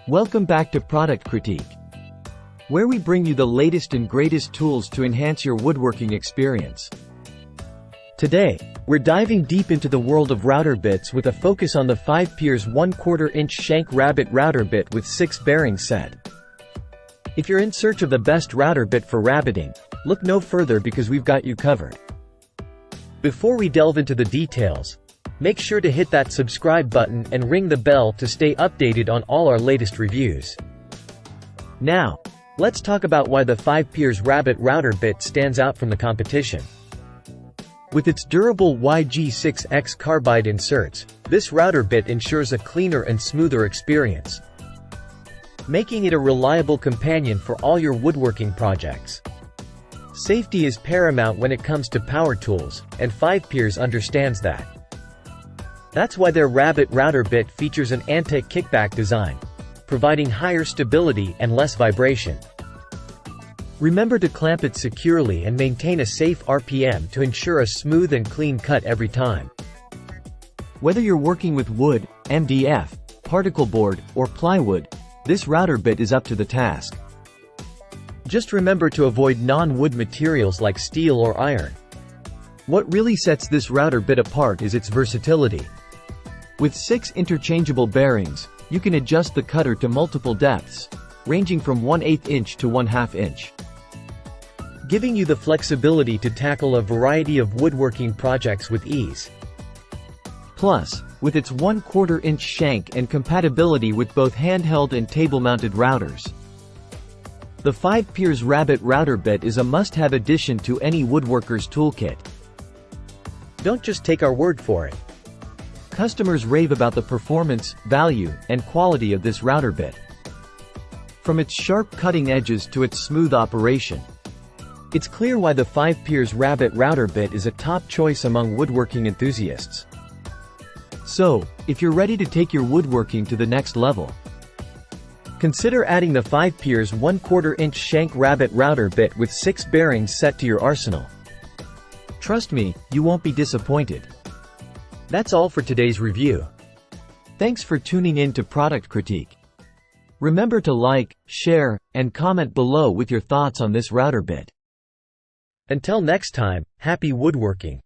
Welcome back to Product Critique, where we bring you the latest and greatest tools to enhance your woodworking experience. Today, we're diving deep into the world of router bits with a focus on the Fivepears 1/4 inch Shank Rabbet router bit with 6 bearings set. If you're in search of the best router bit for rabbeting, look no further because we've got you covered. Before we delve into the details, make sure to hit that subscribe button and ring the bell to stay updated on all our latest reviews. Now, let's talk about why the Fivepears Rabbet router bit stands out from the competition. With its durable YG6X carbide inserts, this router bit ensures a cleaner and smoother experience, making it a reliable companion for all your woodworking projects. Safety is paramount when it comes to power tools, and Fivepears understands that. That's why their Rabbet router bit features an anti-kickback design, providing higher stability and less vibration. Remember to clamp it securely and maintain a safe RPM to ensure a smooth and clean cut every time. Whether you're working with wood, MDF, particle board, or plywood, this router bit is up to the task. Just remember to avoid non-wood materials like steel or iron. What really sets this router bit apart is its versatility. With 6 interchangeable bearings, you can adjust the cutter to multiple depths, ranging from 1/8 inch to 1/2 inch, giving you the flexibility to tackle a variety of woodworking projects with ease. Plus, with its 1/4 inch shank and compatibility with both handheld and table-mounted routers, the Fivepears Rabbet router bit is a must-have addition to any woodworker's toolkit. Don't just take our word for it. Customers rave about the performance, value, and quality of this router bit. From its sharp cutting edges to its smooth operation, it's clear why the Fivepears Rabbet router bit is a top choice among woodworking enthusiasts. So, if you're ready to take your woodworking to the next level, consider adding the Fivepears 1/4 inch Shank Rabbet router bit with 6 bearings set to your arsenal. Trust me, you won't be disappointed. That's all for today's review. Thanks for tuning in to Product Critique. Remember to like, share, and comment below with your thoughts on this router bit. Until next time, happy woodworking!